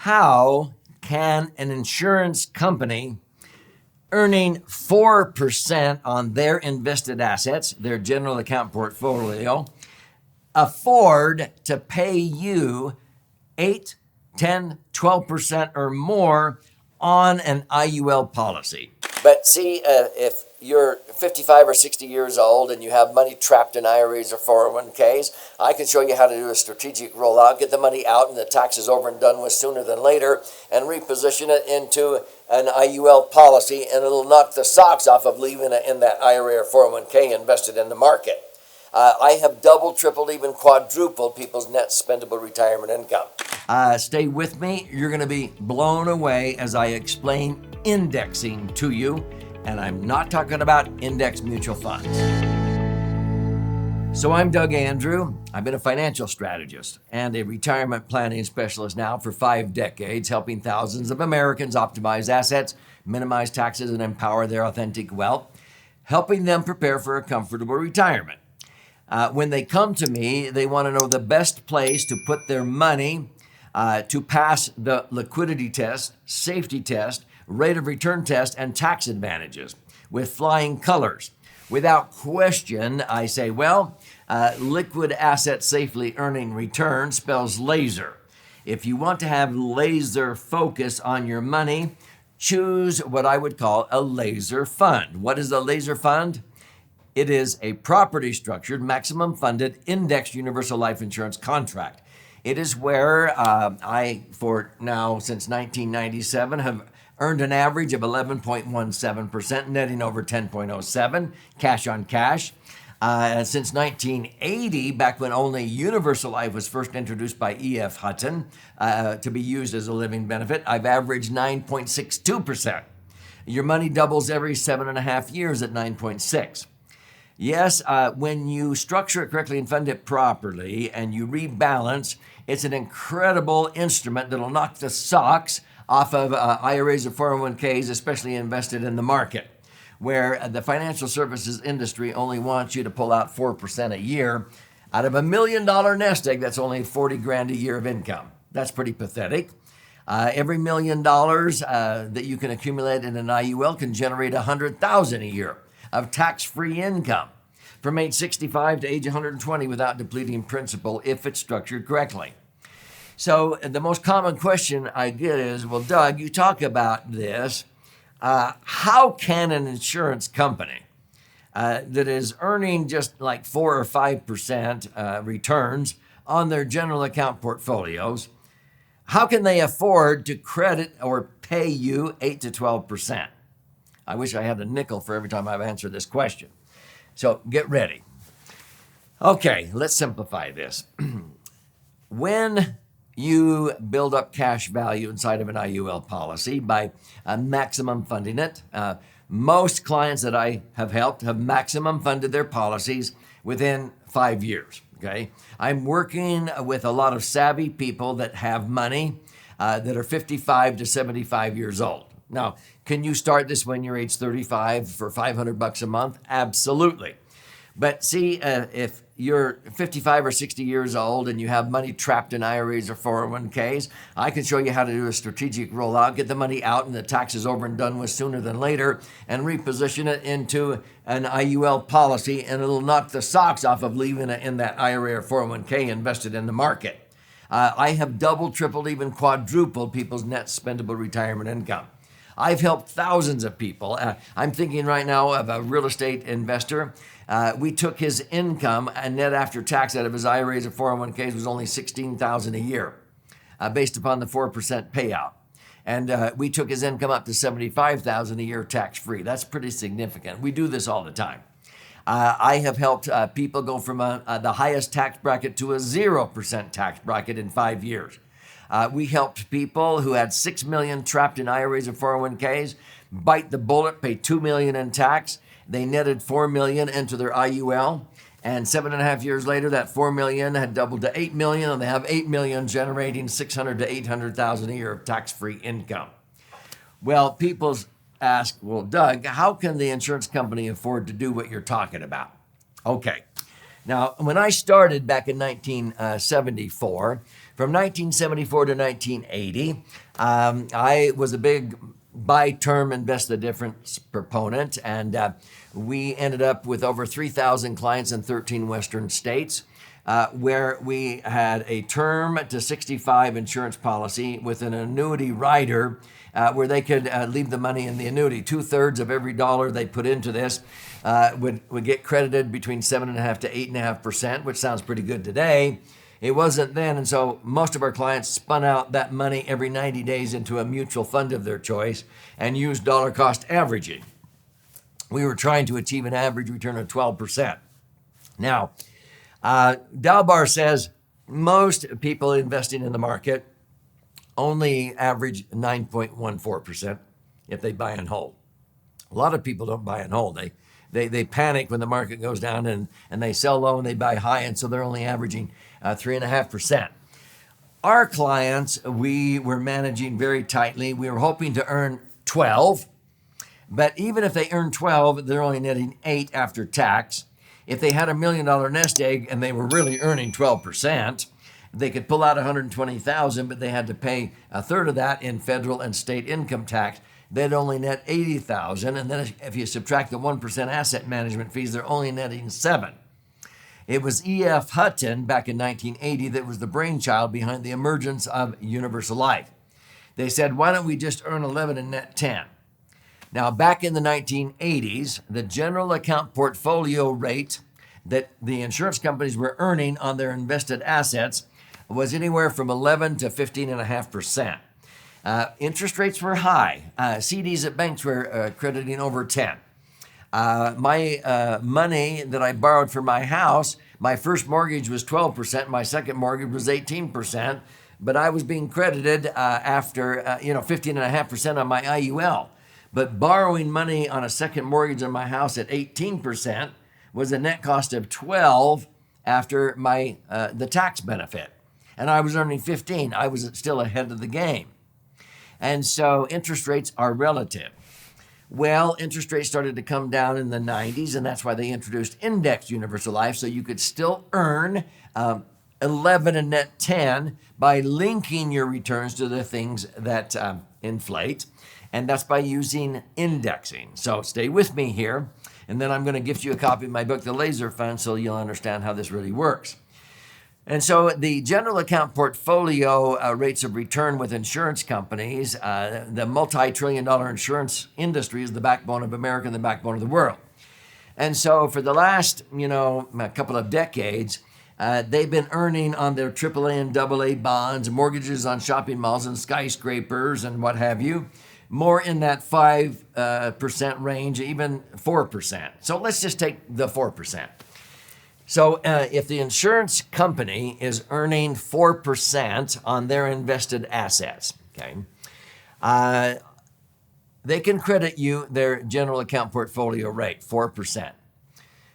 How can an insurance company earning 4% on their invested assets, their general account portfolio, afford to pay you 8, 10, 12% or more on an IUL policy? But see, if you're 55 or 60 years old and you have money trapped in IRAs or 401ks, I can show you how to do a strategic rollout, get the money out and the taxes over and done with sooner than later, and reposition it into an IUL policy, and it'll knock the socks off of leaving it in that IRA or 401k invested in the market. I have doubled, tripled, even quadrupled people's net spendable retirement income. Stay with me. You're going to be blown away as I explain indexing to you. And I'm not talking about index mutual funds. So I'm Doug Andrew. I've been a financial strategist and a retirement planning specialist now for 5 decades, helping thousands of Americans optimize assets, minimize taxes, and empower their authentic wealth, helping them prepare for a comfortable retirement. When they come to me, they want to know the best place to put their money to pass the liquidity test, safety test, rate of return test, and tax advantages with flying colors. Without question, I say, liquid asset safely earning return spells laser. If you want to have laser focus on your money, choose what I would call a laser fund. What is a laser fund? It is a property structured, maximum funded, indexed universal life insurance contract. It is where I, for now since 1997, have earned an average of 11.17%, netting over 10.07, cash on cash. Since 1980, back when only universal life was first introduced by E.F. Hutton to be used as a living benefit, I've averaged 9.62%. Your money doubles every 7.5 years at 9.6. Yes, when you structure it correctly and fund it properly and you rebalance, it's an incredible instrument that'll knock the socks off of IRAs or 401ks, especially invested in the market, where the financial services industry only wants you to pull out 4% a year out of $1 million nest egg. That's only 40 grand a year of income. That's pretty pathetic. Every $1 million that you can accumulate in an IUL can generate $100,000 a year of tax-free income from age 65 to age 120 without depleting principal if it's structured correctly. So the most common question I get is, well, Doug, you talk about this. How can an insurance company that is earning just like 4 or 5% returns on their general account portfolios, how can they afford to credit or pay you 8 to 12%? I wish I had a nickel for every time I've answered this question. So get ready. Okay, let's simplify this. When you build up cash value inside of an IUL policy by maximum funding it, most clients that I have helped have maximum funded their policies within 5 years. Okay, I'm working with a lot of savvy people that have money that are 55 to 75 years old. Now, can you start this when you're age 35 for $500 a month? Absolutely. But see, if you're 55 or 60 years old and you have money trapped in IRAs or 401ks, I can show you how to do a strategic rollout, get the money out and the taxes over and done with sooner than later, and reposition it into an IUL policy, and it'll knock the socks off of leaving it in that IRA or 401k invested in the market. I have doubled, tripled, even quadrupled people's net spendable retirement income. I've helped thousands of people. I'm thinking right now of a real estate investor. We took his income and net after tax out of his IRAs or 401ks was only $16,000 a year, based upon the 4% payout. And we took his income up to $75,000 a year tax-free. That's pretty significant. We do this all the time. I have helped people go from the highest tax bracket to a 0% tax bracket in 5 years. We helped people who had $6 million trapped in IRAs or 401ks bite the bullet, pay $2 million in tax. They netted $4 million into their IUL, and 7.5 years later, that $4 million had doubled to $8 million, and they have $8 million generating $600,000 to $800,000 a year of tax-free income. Well, people ask, well, Doug, how can the insurance company afford to do what you're talking about? Okay. Now, when I started back in 1974, From 1974 to 1980, I was a big buy term invest the difference proponent, and we ended up with over 3,000 clients in 13 Western states, where we had a term to 65 insurance policy with an annuity rider, where they could leave the money in the annuity. 2/3 of every dollar they put into this would get credited between 7.5% to 8.5%, which sounds pretty good today. It wasn't then, and so most of our clients spun out that money every 90 days into a mutual fund of their choice and used dollar cost averaging. We were trying to achieve an average return of 12%. Now, Dalbar says most people investing in the market only average 9.14% if they buy and hold. A lot of people don't buy and hold. They panic when the market goes down and they sell low and they buy high, and so they're only averaging 3.5%. Our clients, we were managing very tightly. We were hoping to earn 12, but even if they earn 12, they're only netting 8 after tax. If they had $1 million nest egg and they were really earning 12%, they could pull out $120,000, but they had to pay a third of that in federal and state income tax. They'd only net $80,000, and then if you subtract the 1% asset management fees, they're only netting 7. It was E.F. Hutton back in 1980 that was the brainchild behind the emergence of universal life. They said, why don't we just earn 11 and net 10? Now, back in the 1980s, the general account portfolio rate that the insurance companies were earning on their invested assets was anywhere from 11 to 15.5%. Interest rates were high. CDs at banks were crediting over 10. My money that I borrowed for my house, my first mortgage was 12%, my second mortgage was 18%, but I was being credited after 15.5% on my IUL. But borrowing money on a second mortgage on my house at 18% was a net cost of 12 after my the tax benefit. And I was earning 15. I was still ahead of the game. And so interest rates are relative. Well, interest rates started to come down in the 90s, and that's why they introduced indexed universal life, so you could still earn 11 and net 10 by linking your returns to the things that inflate, and that's by using indexing. So stay with me here, and then I'm going to gift you a copy of my book, The L.A.S.E.R Fund, so you'll understand how this really works. And so the general account portfolio rates of return with insurance companies, the multi-trillion-dollar insurance industry is the backbone of America and the backbone of the world. And so for the last, a couple of decades, they've been earning on their AAA and AA bonds, mortgages on shopping malls and skyscrapers and what have you, more in that 5% range, even 4%. So let's just take the 4%. So if the insurance company is earning 4% on their invested assets, okay, they can credit you their general account portfolio rate, 4%.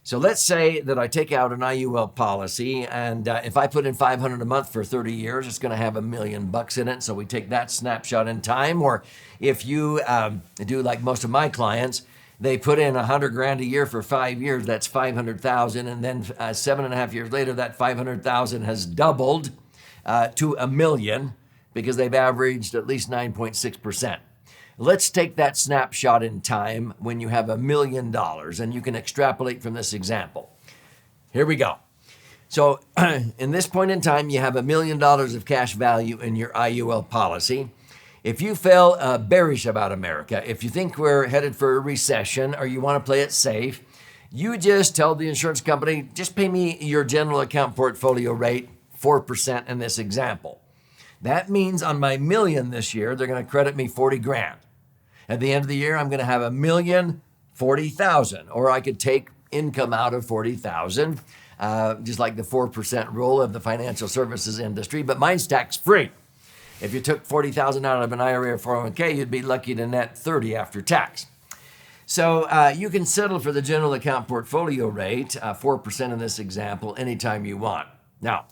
So let's say that I take out an IUL policy, and if I put in $500 a month for 30 years, it's going to have $1 million in it. So we take that snapshot in time. Or if you do like most of my clients, they put in $100,000 a year for 5 years. That's $500,000, and then 7.5 years later, that $500,000 has doubled to $1 million because they've averaged at least 9.6%. Let's take that snapshot in time when you have $1 million, and you can extrapolate from this example. Here we go. So in this point in time, you have $1 million of cash value in your IUL policy. If you feel bearish about America, if you think we're headed for a recession or you want to play it safe, you just tell the insurance company, just pay me your general account portfolio rate, 4% in this example. That means on my $1 million this year, they're going to credit me $40,000. At the end of the year, I'm going to have $1,040,000, or I could take income out of $40,000, just like the 4% rule of the financial services industry, but mine's tax-free. If you took $40,000 out of an IRA or 401k, you'd be lucky to net $30,000 after tax. So you can settle for the general account portfolio rate, 4% in this example, anytime you want. Now,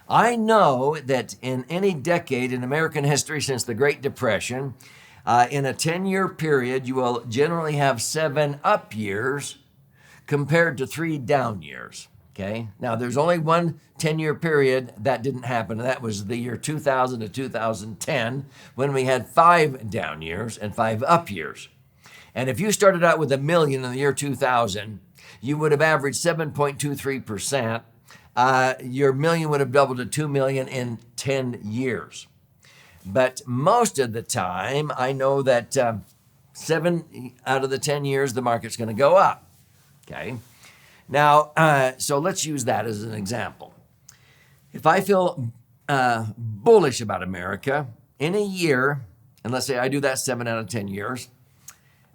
I know that in any decade in American history since the Great Depression, in a 10-year period, you will generally have 7 up years compared to 3 down years. Okay. Now, there's only one 10-year period that didn't happen, and that was the year 2000 to 2010, when we had 5 down years and 5 up years. And if you started out with $1 million in the year 2000, you would have averaged 7.23%. Your million would have doubled to 2 million in 10 years. But most of the time, I know that 7 out of the 10 years, the market's going to go up. Okay. Now, so let's use that as an example. If I feel bullish about America in a year, and let's say I do that 7 out of 10 years,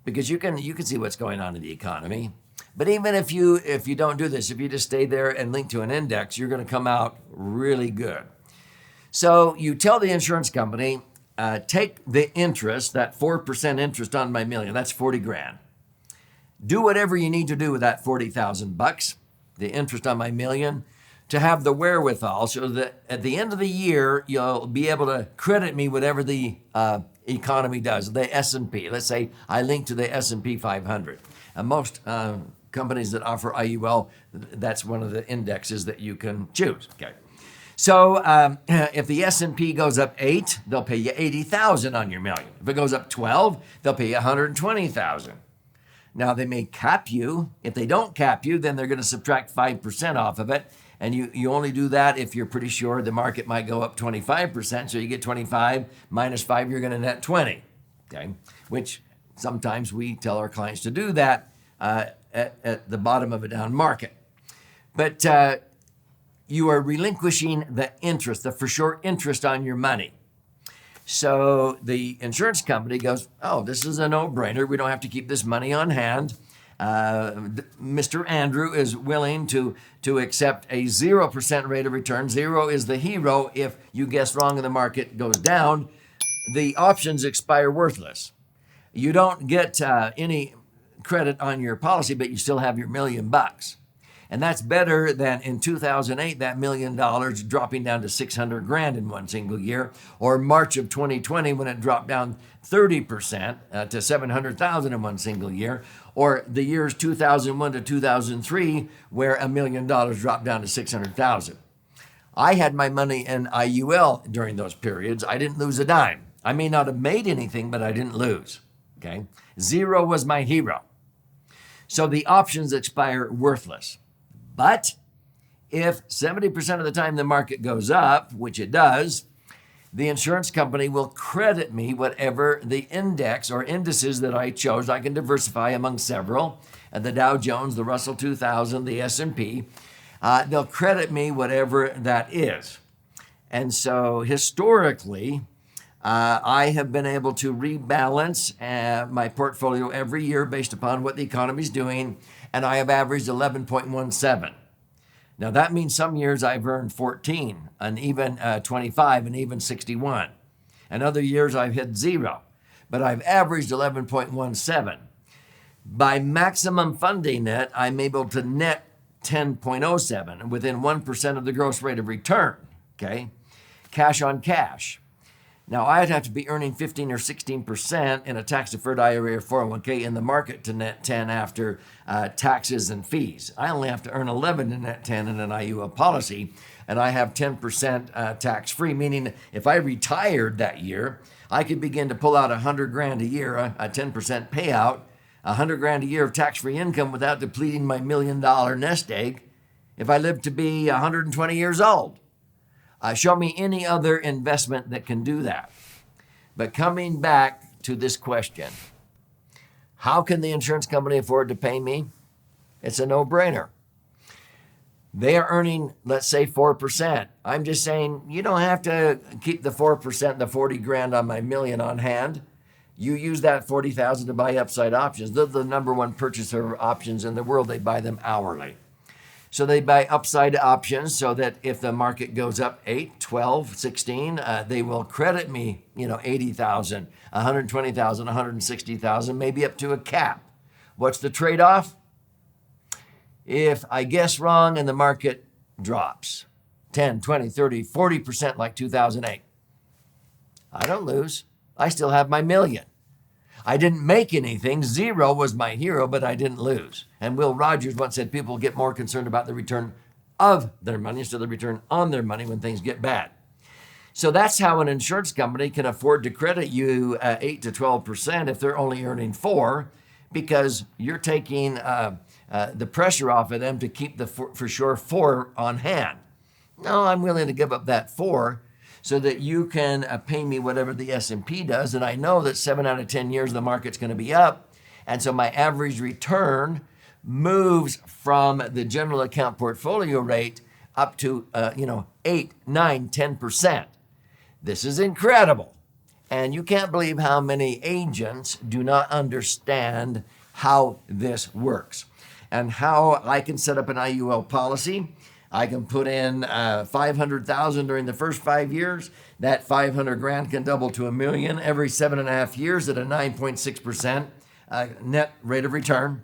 because you can see what's going on in the economy. But even if you don't do this, if you just stay there and link to an index, you're going to come out really good. So you tell the insurance company, take the interest, that 4% interest on my million, that's 40 grand. Do whatever you need to do with that 40,000 bucks, the interest on my million, to have the wherewithal so that at the end of the year, you'll be able to credit me whatever the economy does, the S&P. Let's say I link to the S&P 500. And most companies that offer IUL, that's one of the indexes that you can choose. Okay. So if the S&P goes up 8, they'll pay you 80,000 on your million. If it goes up 12, they'll pay you 120,000. Now, they may cap you. If they don't cap you, then they're going to subtract 5% off of it. And you only do that if you're pretty sure the market might go up 25%. So you get 25 minus 5, you're going to net 20. Okay, which sometimes we tell our clients to do that at the bottom of a down market. But you are relinquishing the interest, the for sure interest on your money. So the insurance company goes, oh, this is a no-brainer. We don't have to keep this money on hand. Mr. Andrew is willing to accept a 0% rate of return. 0 is the hero. If you guess wrong and the market goes down, the options expire worthless. You don't get any credit on your policy, but you still have your $1 million. And that's better than in 2008, that $1 million dropping down to 600 grand in one single year, or March of 2020 when it dropped down 30% to 700,000 in one single year, or the years 2001 to 2003 where $1 million dropped down to 600,000. I had my money in IUL during those periods. I didn't lose a dime. I may not have made anything, but I didn't lose. Okay, 0 was my hero. So the options expire worthless. But if 70% of the time the market goes up, which it does, the insurance company will credit me whatever the index or indices that I chose. I can diversify among several, the Dow Jones, the Russell 2000, the S&P. They'll credit me whatever that is. And so historically, I have been able to rebalance my portfolio every year based upon what the economy is doing, and I have averaged 11.17. Now, that means some years I've earned 14, and even 25, and even 61. And other years I've hit 0, but I've averaged 11.17. By maximum funding it, I'm able to net 10.07, within 1% of the gross rate of return, okay? Cash on cash. Now, I'd have to be earning 15 or 16% in a tax-deferred IRA or 401k in the market to net 10 after taxes and fees. I only have to earn 11 to net 10 in an IUL policy, and I have 10% tax-free, meaning if I retired that year, I could begin to pull out 100 grand a year, a 10% payout, 100 grand a year of tax-free income without depleting my $1 million nest egg if I live to be 120 years old. Show me any other investment that can do that. But coming back to this question, how can the insurance company afford to pay me? It's a no-brainer. They are earning, let's say, 4%. I'm just saying, you don't have to keep the 4%, the 40 grand on my million on hand. You use that 40,000 to buy upside options. They're the number one purchaser of options in the world. They buy them hourly. So they buy upside options so that if the market goes up 8, 12, 16, they will credit me, 80,000, 120,000, 160,000, maybe up to a cap. What's the trade-off? If I guess wrong and the market drops 10, 20, 30, 40% like 2008, I don't lose. I still have my million. I didn't make anything. 0 was my hero, but I didn't lose. And Will Rogers once said people get more concerned about the return of their money instead of the return on their money when things get bad. So that's how an insurance company can afford to credit you 8 to 12% if they're only earning 4, because you're taking the pressure off of them to keep the for sure 4 on hand. No, I'm willing to give up that 4 so that you can pay me whatever the S&P does. And I know that 7 out of 10 years the market's going to be up. And so my average return moves from the general account portfolio rate up to 8, 9, 10%. This is incredible. And you can't believe how many agents do not understand how this works and how I can set up an IUL policy. I can put in $500,000 during the first 5 years. That $500,000 can double to $1 million every 7.5 years at a 9.6% net rate of return.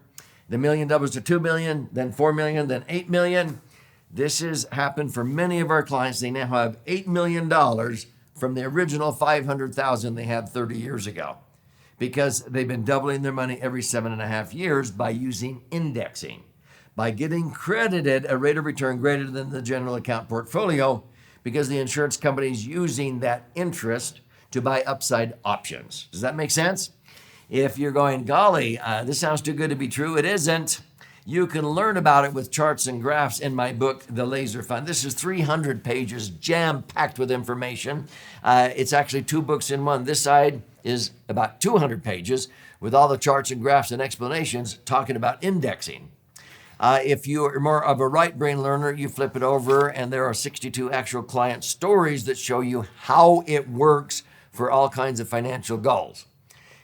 The $1 million doubles to $2 million, then $4 million, then $8 million. This has happened for many of our clients. They now have $8 million from the original $500,000 they had 30 years ago, because they've been doubling their money every 7.5 years by using indexing, by getting credited a rate of return greater than the general account portfolio, because the insurance company is using that interest to buy upside options. Does that make sense? If you're going, golly, this sounds too good to be true, it isn't. You can learn about it with charts and graphs in my book, The L.A.S.E.R Fund. This is 300 pages, jam-packed with information. It's actually 2 books in one. This side is about 200 pages with all the charts and graphs and explanations talking about indexing. If you are more of a right brain learner, you flip it over and there are 62 actual client stories that show you how it works for all kinds of financial goals.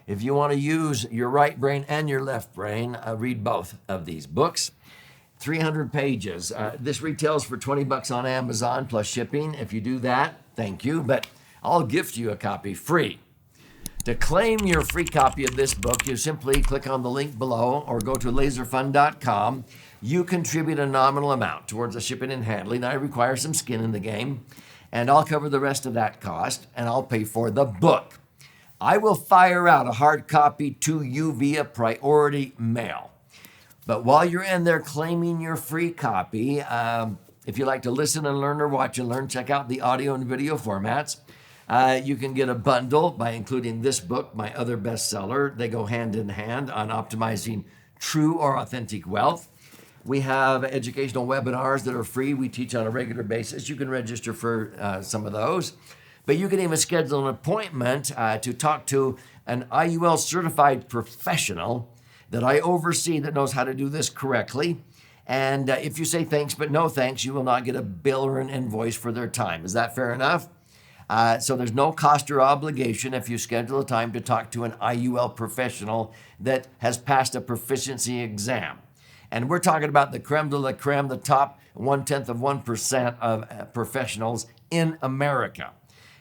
If you want to use your right brain and your left brain, read both of these books. 300 pages. This retails for $20 on Amazon plus shipping. If you do that, thank you, but I'll gift you a copy free. To claim your free copy of this book, you simply click on the link below or go to laserfund.com. You contribute a nominal amount towards the shipping and handling. I require some skin in the game, and I'll cover the rest of that cost, and I'll pay for the book. I will fire out a hard copy to you via priority mail. But while you're in there claiming your free copy, if you like to listen and learn or watch and learn, check out the audio and video formats. You can get a bundle by including this book, my other bestseller. They go hand in hand on optimizing true or authentic wealth. We have educational webinars that are free. We teach on a regular basis. You can register for some of those. But you can even schedule an appointment to talk to an IUL certified professional that I oversee that knows how to do this correctly. And if you say thanks but no thanks, you will not get a bill or an invoice for their time. Is that fair enough? So there's no cost or obligation if you schedule a time to talk to an IUL professional that has passed a proficiency exam. And we're talking about the creme de la creme, the top 0.1% of professionals in America.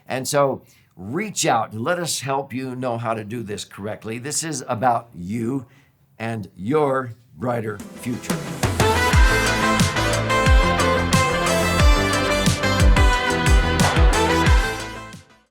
And so reach out and let us help you know how to do this correctly. This is about you and your brighter future.